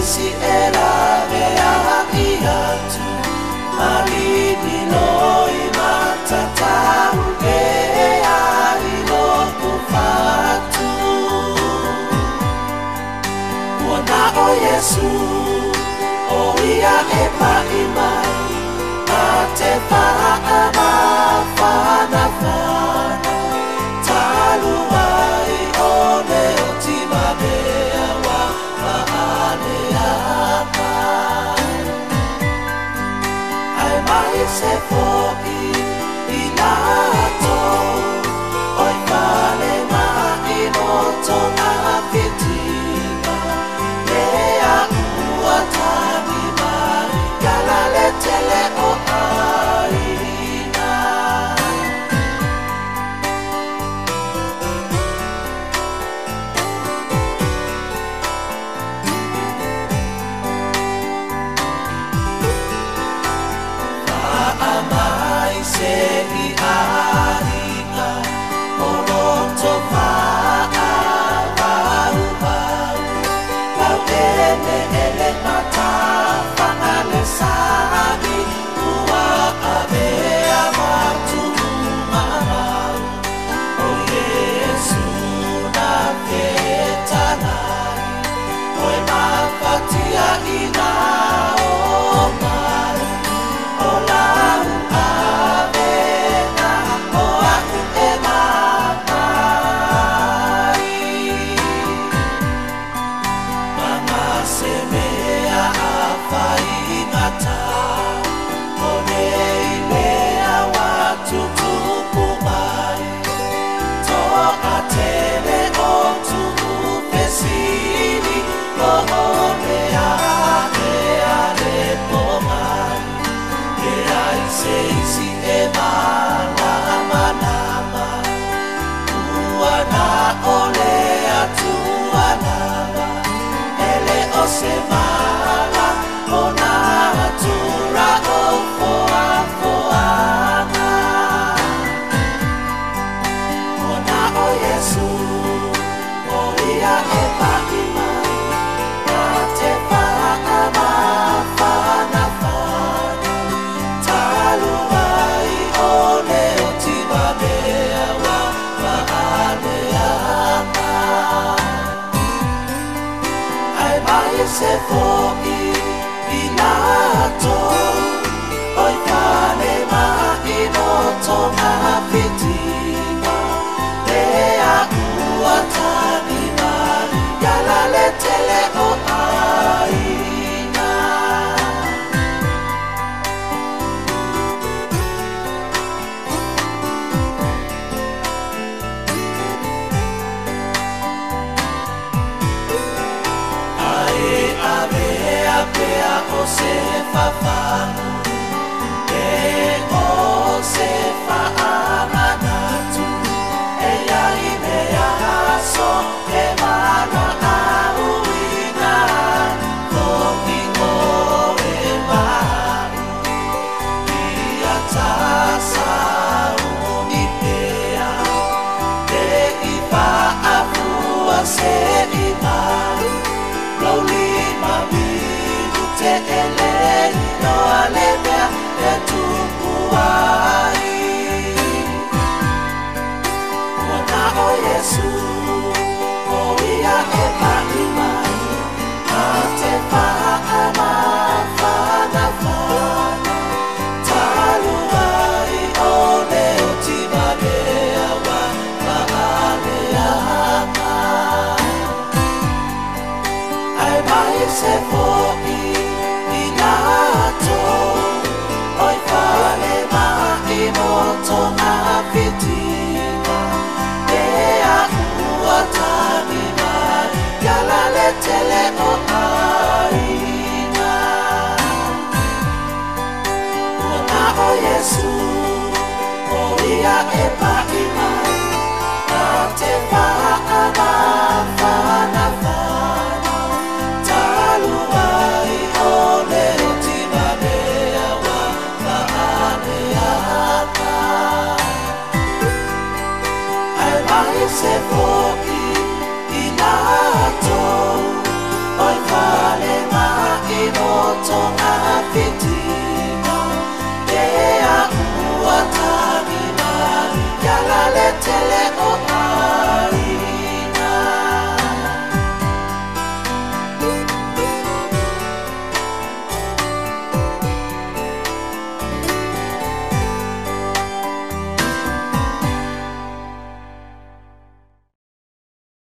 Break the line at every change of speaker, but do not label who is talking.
Si era vea iatu malini loi matata ea ilo kufatu wana o Yesu o ia e maimai ate paama fana fana taluai o leo timadea wa se foi ilato oi vale ma inoto na fitina lea uatani mai galale tele o aina Sehi arika oroto faa bau bau lau ele mata fangale sani ua abea matu mamau o Yesu na ketanai oi mafatia ina o mai o lau semana ona tura o foana ona o Yesu o ia e paima te paama fana fana taluai o leo timadea wa maanea se foi ilato oi vale ma inoto na fitina lea uatani mari galale tele o aina pea o se fafanu e o se faamanatu e ia inea so e mana auina domingo e maru ia tasa unipea te ipa avua se imaru loli mami te ele no alebea e tupuai wana o Yesu o ia e maimai a te paama fana fana o Yesu Oia epa ima Te whaana whana whana Talua I ole o timanea wa Whaanea ka Ai mai se poki I nato Oi whale ma I noto a fitina Ea ua tani mani Yala le tele